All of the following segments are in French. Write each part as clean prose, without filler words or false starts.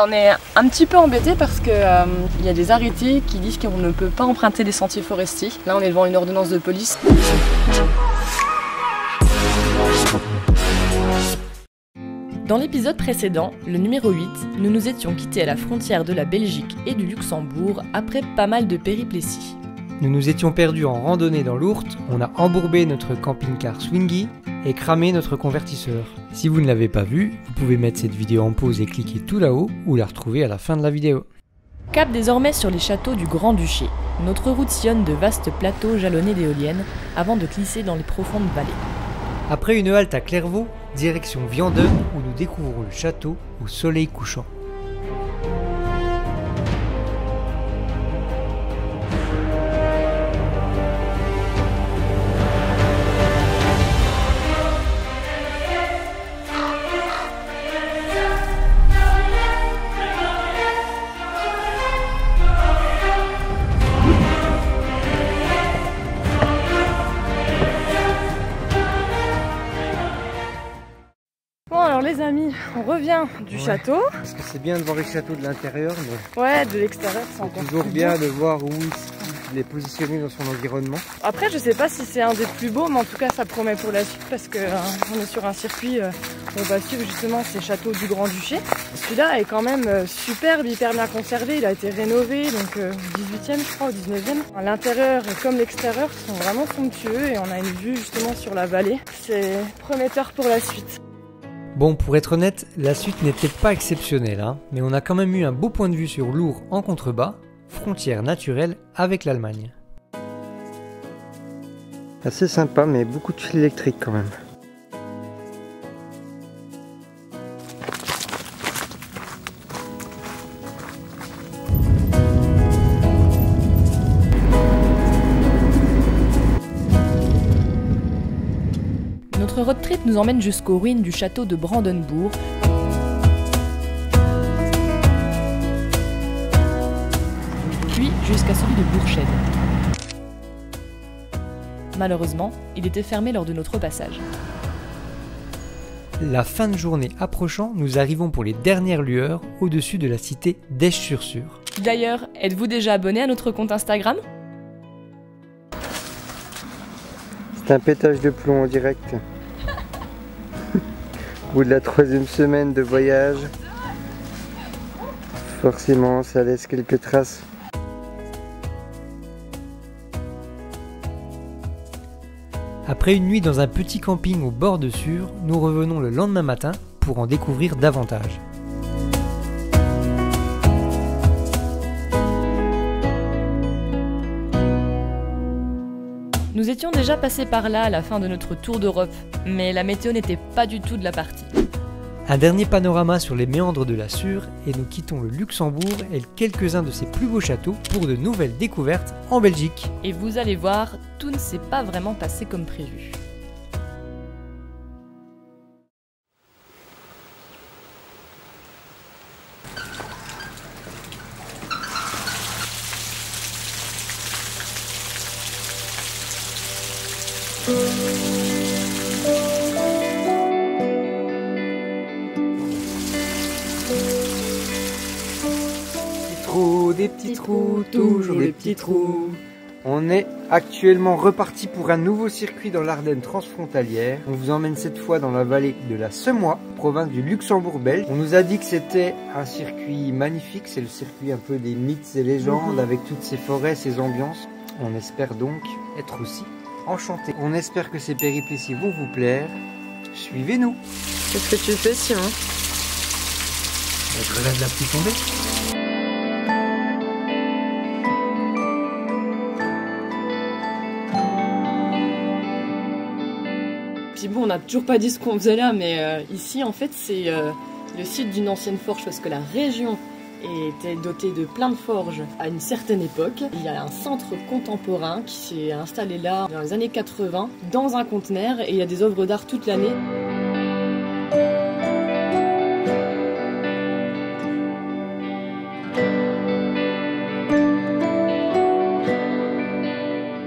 on est un petit peu embêtés parce que y a des arrêtés qui disent qu'on ne peut pas emprunter des sentiers forestiers. Là on est devant une ordonnance de police. Dans l'épisode précédent, le numéro 8, nous nous étions quittés à la frontière de la Belgique et du Luxembourg après pas mal de péripéties. Nous nous étions perdus en randonnée dans l'Ourthe, on a embourbé notre camping-car Swingy et cramé notre convertisseur. Si vous ne l'avez pas vu, vous pouvez mettre cette vidéo en pause et cliquer tout là-haut ou la retrouver à la fin de la vidéo. Cap désormais sur les châteaux du Grand-Duché. Notre route sillonne de vastes plateaux jalonnés d'éoliennes avant de glisser dans les profondes vallées. Après une halte à Clairvaux, direction Viandonne où nous découvrons le château au soleil couchant. Bon alors les amis, on revient du château. Parce que c'est bien de voir les châteaux de l'intérieur, mais ouais, de l'extérieur c'est encore toujours bien de voir où il est positionné dans son environnement. Après je sais pas si c'est un des plus beaux, mais en tout cas ça promet pour la suite parce que on est sur un circuit où on va suivre justement ces châteaux du Grand-Duché. Celui-là est quand même superbe, hyper bien conservé, il a été rénové donc au 18e je crois, au 19e. L'intérieur comme l'extérieur sont vraiment somptueux et on a une vue justement sur la vallée. C'est prometteur pour la suite. Bon, pour être honnête, la suite n'était pas exceptionnelle, hein, mais on a quand même eu un beau point de vue sur l'Our en contrebas, frontière naturelle avec l'Allemagne. Assez sympa, mais beaucoup de fils électriques quand même. Notre road trip nous emmène jusqu'aux ruines du château de Brandenburg. Puis jusqu'à celui de Burchede. Malheureusement, il était fermé lors de notre passage. La fin de journée approchant, nous arrivons pour les dernières lueurs au-dessus de la cité d'Esch-sur-Sûre. D'ailleurs, êtes-vous déjà abonné à notre compte Instagram ? C'est un pétage de plomb en direct. Au bout de la 3e semaine de voyage, forcément ça laisse quelques traces. Après une nuit dans un petit camping au bord de Sûre, nous revenons le lendemain matin pour en découvrir davantage. Nous étions déjà passés par là à la fin de notre tour d'Europe, mais la météo n'était pas du tout de la partie. Un dernier panorama sur les méandres de la Sûre et nous quittons le Luxembourg et quelques-uns de ses plus beaux châteaux pour de nouvelles découvertes en Belgique. Et vous allez voir, tout ne s'est pas vraiment passé comme prévu. Des petits trous, toujours des petits trous. On est actuellement reparti pour un nouveau circuit dans l'Ardenne transfrontalière. On vous emmène cette fois dans la vallée de la Semois, province du Luxembourg belge. On nous a dit que c'était un circuit magnifique, c'est le circuit un peu des mythes et légendes avec toutes ces forêts, ces ambiances. On espère donc être aussi enchantés. On espère que ces péripéties vont vous plaire. Suivez-nous. Qu'est-ce que tu fais Simon ? Je regarde la pluie tomber. Puis bon, on n'a toujours pas dit ce qu'on faisait là, mais ici en fait c'est le site d'une ancienne forge parce que la région était dotée de plein de forges à une certaine époque. Il y a un centre contemporain qui s'est installé là dans les années 80 dans un conteneur et il y a des œuvres d'art toute l'année.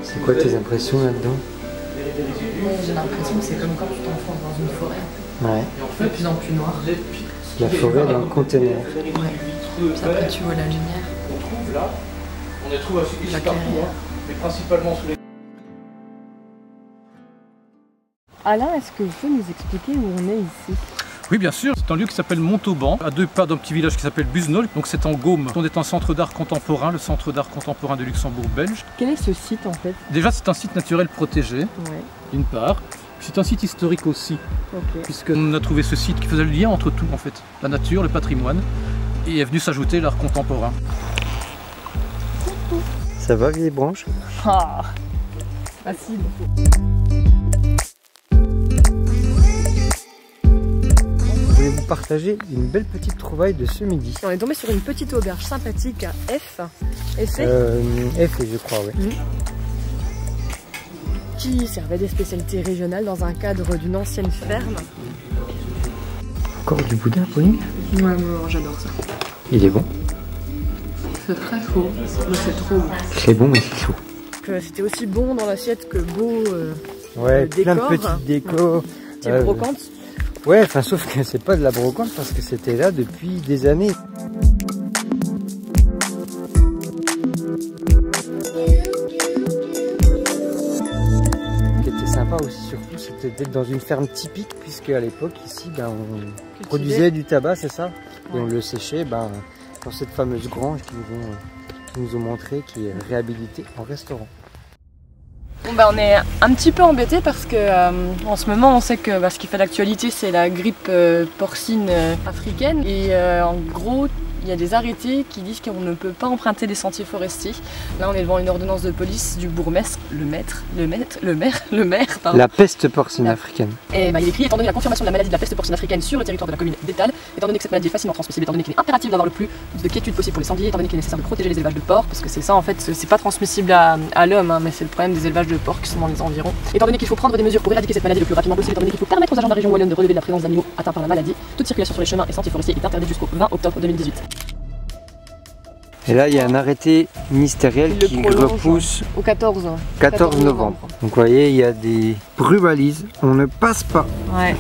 C'est quoi tes impressions là-dedans? J'ai l'impression que c'est comme quand tu t'enfonces dans une forêt. Ouais. De plus en plus noir. La forêt dans le conteneur. Ouais. Puis après tu vois la lumière. On trouve là, on les trouve ici partout, hein, mais principalement sous les... Alain, est-ce que vous pouvez nous expliquer où on est ici? Oui, bien sûr, c'est un lieu qui s'appelle Montauban, à 2 pas d'un petit village qui s'appelle Busnol, donc c'est en Gaume. On est un centre d'art contemporain, le centre d'art contemporain de Luxembourg belge. Quel est ce site en fait? Déjà, c'est un site naturel protégé, Ouais, d'une part. C'est un site historique aussi, ok. puisqu'on a trouvé ce site qui faisait le lien entre tout en fait, la nature, le patrimoine, et est venu s'ajouter l'art contemporain. Ça va, les branches? Ah, facile. Je voulais vous partager une belle petite trouvaille de ce midi. On est tombé sur une petite auberge sympathique à F, F, je crois, oui. Qui servait des spécialités régionales dans un cadre d'une ancienne ferme. Encore du boudin, Pauline? Ouais, moi j'adore ça. Il est bon? C'est très chaud, mais c'est trop bon. C'est bon, mais c'est chaud. C'était aussi bon dans l'assiette que beau. Ouais, le plein de décor, petites décos. Petite brocante. Ouais, enfin, sauf que c'est pas de la brocante parce que c'était là depuis des années. Ce qui était sympa aussi, surtout, c'était d'être dans une ferme typique, puisque à l'époque, ici, ben, on produisait du tabac, c'est ça? Et on le séchait dans cette fameuse grange qu'ils nous ont montré, qui est réhabilitée en restaurant. Bon bah on est un petit peu embêtés parce que en ce moment on sait que ce qui fait l'actualité c'est la grippe porcine africaine et en gros il y a des arrêtés qui disent qu'on ne peut pas emprunter des sentiers forestiers. Là on est devant une ordonnance de police du bourgmestre, le maire, pardon. La peste porcine africaine. Et bah, il est écrit, étant donné la confirmation de la maladie de la peste porcine africaine sur le territoire de la commune d'Étal, étant donné que cette maladie est facilement transmissible, étant donné qu'il est impératif d'avoir le plus de quiétude possible pour les sangliers, étant donné qu'il est nécessaire de protéger les élevages de porcs, parce que c'est ça en fait, c'est pas transmissible à l'homme, hein, mais c'est le problème des élevages de porcs qui sont dans les environs. Étant donné qu'il faut prendre des mesures pour éradiquer cette maladie le plus rapidement possible, étant donné qu'il faut permettre aux agents de la région wallonne de relever la présence d'animaux atteints par la maladie, toute circulation sur les chemins et sentiers forestiers est interdite jusqu'au 20 octobre 2018. Et là, il y a un arrêté ministériel qui repousse au 14 novembre. Donc vous voyez, il y a des brûle-balises, on ne passe pas. Ouais.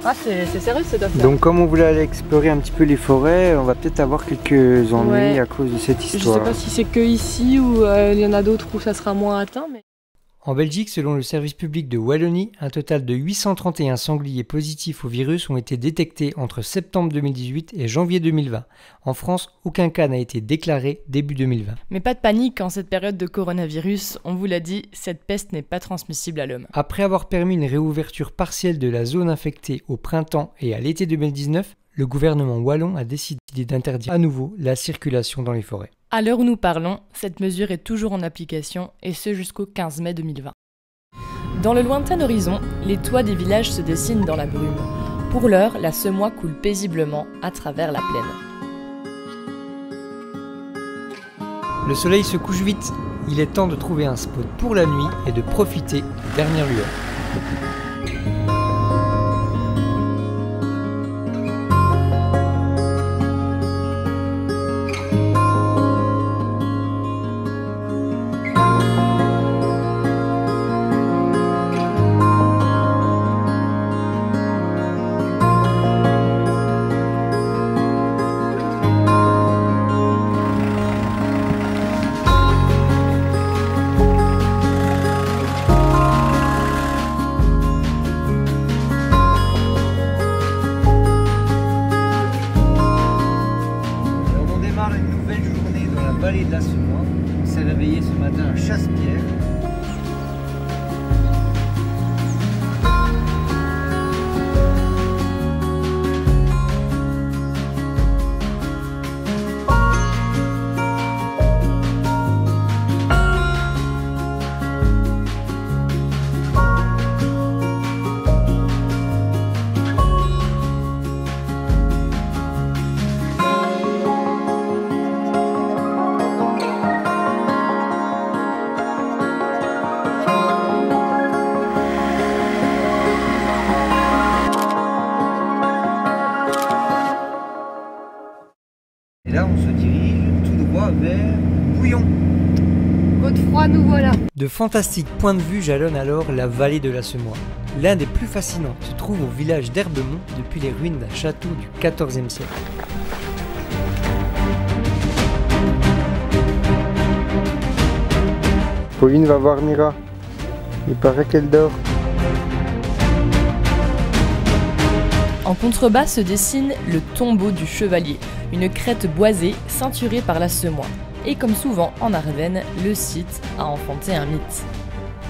Ah, c'est sérieux cette affaire. Donc comme on voulait aller explorer un petit peu les forêts, on va peut-être avoir quelques ennuis à cause de cette histoire. Je sais pas si c'est que ici ou il y en a d'autres où ça sera moins atteint. Mais... En Belgique, selon le service public de Wallonie, un total de 831 sangliers positifs au virus ont été détectés entre septembre 2018 et janvier 2020. En France, aucun cas n'a été déclaré début 2020. Mais pas de panique, en cette période de coronavirus, on vous l'a dit, cette peste n'est pas transmissible à l'homme. Après avoir permis une réouverture partielle de la zone infectée au printemps et à l'été 2019, le gouvernement wallon a décidé d'interdire à nouveau la circulation dans les forêts. À l'heure où nous parlons, cette mesure est toujours en application, et ce jusqu'au 15 mai 2020. Dans le lointain horizon, les toits des villages se dessinent dans la brume. Pour l'heure, la semoie coule paisiblement à travers la plaine. Le soleil se couche vite, il est temps de trouver un spot pour la nuit et de profiter des dernières lueurs. Vallée de la Semois. On s'est réveillé ce matin à Chasse-Pierre. Et là, on se dirige tout droit vers Bouillon. Godefroy, nous voilà. De fantastiques points de vue jalonnent alors la vallée de la Semois. L'un des plus fascinants se trouve au village d'Herbemont depuis les ruines d'un château du XIVe siècle. Pauline va voir Mira. Il paraît qu'elle dort. En contrebas se dessine le tombeau du chevalier, une crête boisée ceinturée par la Semois. Et comme souvent en Ardennes, le site a enfanté un mythe.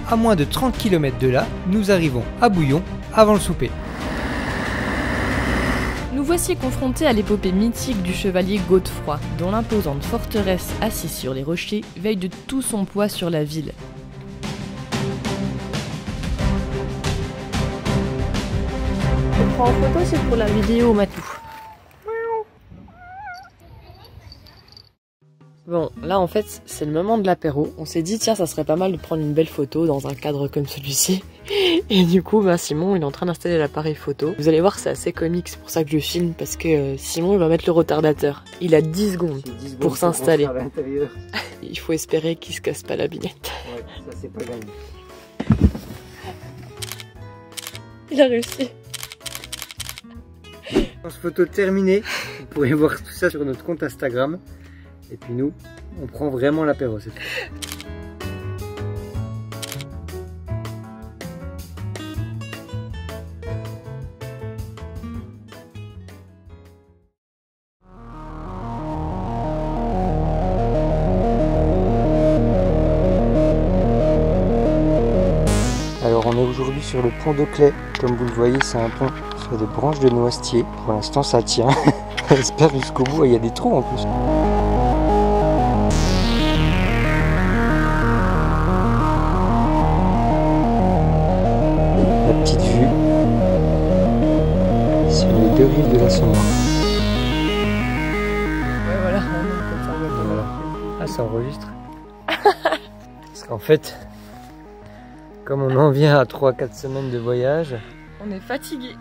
À moins de 30 km de là, nous arrivons à Bouillon avant le souper. Nous voici confrontés à l'épopée mythique du chevalier Godefroy, dont l'imposante forteresse assise sur les rochers veille de tout son poids sur la ville. On prend en photo, c'est pour la vidéo, Matou. Bon, là en fait, c'est le moment de l'apéro. On s'est dit, tiens, ça serait pas mal de prendre une belle photo dans un cadre comme celui-ci. Et du coup, Simon, il est en train d'installer l'appareil photo. Vous allez voir, c'est assez comique, c'est pour ça que je filme, parce que Simon, il va mettre le retardateur. Il a 10 secondes pour s'installer. Il faut espérer qu'il se casse pas la binette. Ouais, ça c'est pas gagné. Il a réussi. Photo terminée. Vous pourrez voir tout ça sur notre compte Instagram. Et puis nous, on prend vraiment l'apéro cette fois. Alors on est aujourd'hui sur le pont de Claye. Comme vous le voyez, c'est un pont sur des branches de noisetier. Pour l'instant ça tient. J'espère jusqu'au bout. Il y a des trous en plus. La petite vue sur les deux rives de la Semois. Ouais, voilà, comme ça, Voilà. Ah, ça enregistre. Parce qu'en fait, comme on en vient à 3-4 semaines de voyage, on est fatigué.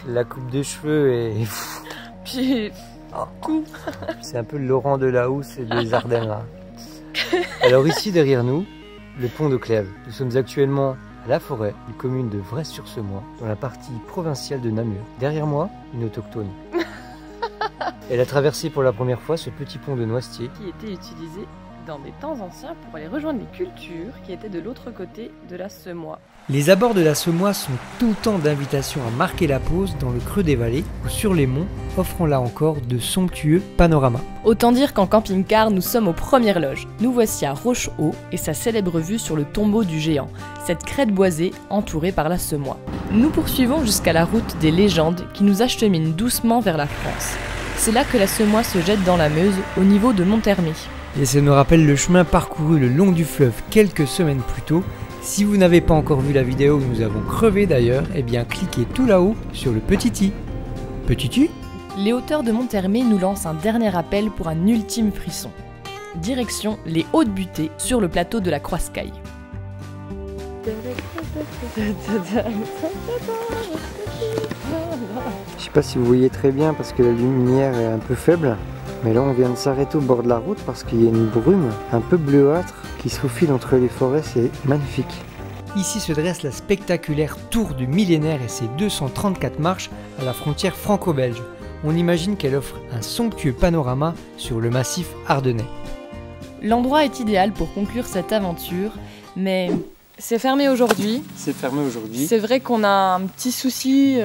la coupe de cheveux est... Puis tout. C'est un peu le Laurent Delahousse et des Ardennes là. Alors ici derrière nous, le pont de Clèves. Nous sommes actuellement à La Forêt, une commune de Vrais-sur-Semois, dans la partie provinciale de Namur. Derrière moi, une autochtone. Elle a traversé pour la première fois ce petit pont de noisetier. Qui était utilisé dans des temps anciens pour aller rejoindre les cultures qui étaient de l'autre côté de la Semois. Les abords de la Semois sont tout autant d'invitations à marquer la pause dans le creux des vallées ou sur les monts, offrant là encore de somptueux panoramas. Autant dire qu'en camping-car, nous sommes aux premières loges. Nous voici à Rochehaut et sa célèbre vue sur le tombeau du géant, cette crête boisée entourée par la Semois. Nous poursuivons jusqu'à la route des légendes qui nous achemine doucement vers la France. C'est là que la Semois se jette dans la Meuse, au niveau de Monthermé. Et ça nous rappelle le chemin parcouru le long du fleuve quelques semaines plus tôt. Si vous n'avez pas encore vu la vidéo où nous avons crevé d'ailleurs, eh bien cliquez tout là-haut sur le petit i. Petit i ? Les hauteurs de Monthermé nous lancent un dernier appel pour un ultime frisson. Direction les Hautes Butées sur le plateau de la Croiscaille. Je sais pas si vous voyez très bien parce que la lumière est un peu faible. Mais là on vient de s'arrêter au bord de la route parce qu'il y a une brume un peu bleuâtre qui se faufile entre les forêts, c'est magnifique. Ici se dresse la spectaculaire tour du millénaire et ses 234 marches à la frontière franco-belge. On imagine qu'elle offre un somptueux panorama sur le massif ardennais. L'endroit est idéal pour conclure cette aventure, mais c'est fermé aujourd'hui. C'est fermé aujourd'hui. C'est vrai qu'on a un petit souci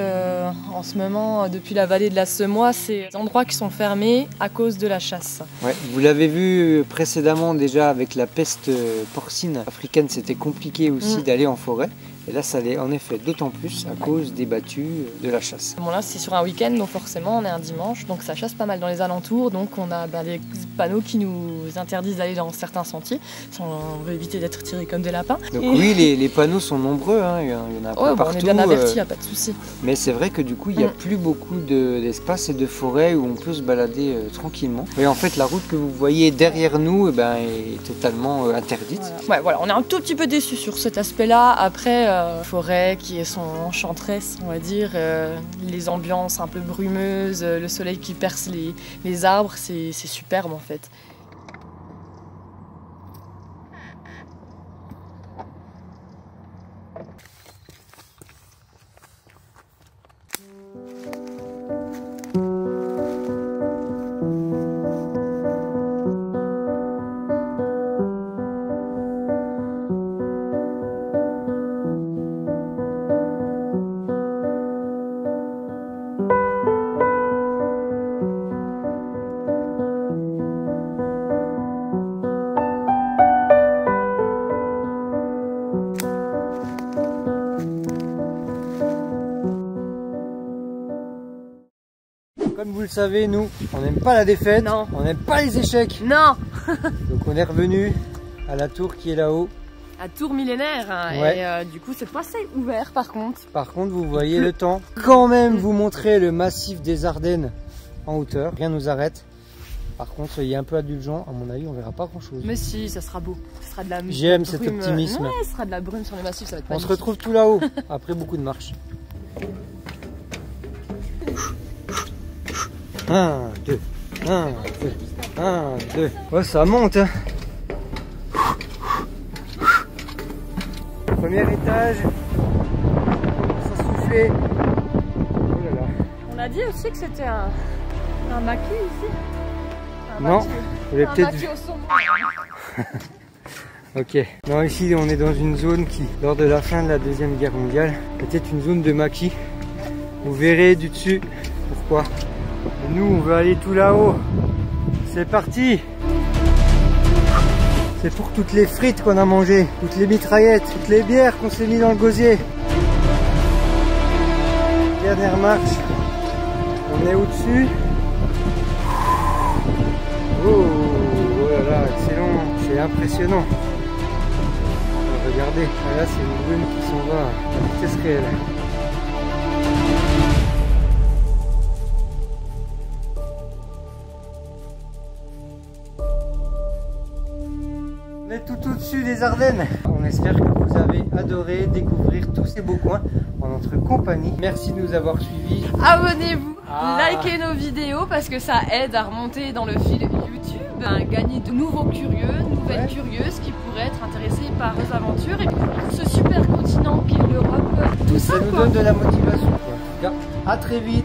en ce moment depuis la vallée de la Semois, c'est des endroits qui sont fermés à cause de la chasse. Ouais, vous l'avez vu précédemment déjà avec la peste porcine africaine, c'était compliqué aussi d'aller en forêt. Et là ça l'est en effet d'autant plus à cause des battues de la chasse. Bon là c'est sur un week-end donc forcément on est un dimanche donc ça chasse pas mal dans les alentours donc on a des panneaux qui nous interdisent d'aller dans certains sentiers. On veut éviter d'être tirés comme des lapins. Donc oui les panneaux sont nombreux, hein. Il y en a partout. On est bien avertis, y a pas de souci. Mais c'est vrai que du coup il n'y a plus beaucoup d'espace et de forêts où on peut se balader tranquillement. Et en fait la route que vous voyez derrière nous est totalement interdite. Voilà. Ouais, voilà, on est un tout petit peu déçus sur cet aspect-là. Après forêt qui sont enchanteresses, on va dire, les ambiances un peu brumeuses, le soleil qui perce les arbres, c'est superbe en fait. Comme vous le savez, nous, on n'aime pas la défaite, Non. on n'aime pas les échecs. Non. Donc on est revenu à la tour qui est là-haut. À tour millénaire. Hein, Ouais. Et du coup, cette fois, c'est ouvert par contre. Par contre, vous voyez le temps. Quand même vous montrer le massif des Ardennes en hauteur. Rien nous arrête. Par contre, soyez un peu indulgents. À mon avis, on verra pas grand-chose. Mais si, ça sera beau. Ça sera de la J'aime cet brume. optimisme. Ouais, ce sera de la brume sur les massifs, ça va être On se magnifique. retrouve tout là-haut, après beaucoup de marches. 1, 2, 1, 2, 1, 2. Oh, ça monte, hein. Premier étage. Ça soufflait. Oh là là. On a dit aussi que c'était un maquis ici. Un Non, maquis. vous l'avez Un peut-être maquis vu. au saumon. Ok. Non, ici on est dans une zone qui, lors de la fin de la Deuxième Guerre mondiale, était une zone de maquis. Vous verrez du dessus pourquoi. Et nous, on veut aller tout là-haut. C'est parti! C'est pour toutes les frites qu'on a mangées, toutes les mitraillettes, toutes les bières qu'on s'est mis dans le gosier. Dernière marche. On est au-dessus. Oh, oh là là, excellent. C'est impressionnant. Regardez, là c'est une brume qui s'en va à vitesse réelle. On est tout au-dessus des Ardennes. On espère que vous avez adoré découvrir tous ces beaux coins en notre compagnie. Merci de nous avoir suivis. Abonnez-vous, Ah. likez nos vidéos parce que ça aide à remonter dans le fil YouTube, à gagner de nouveaux curieux, de nouvelles curieuses qui pourraient être intéressées par nos aventures et ce super continent qu'est l'Europe. Tout ça, Ça nous quoi. donne de la motivation. En tout cas, à très vite.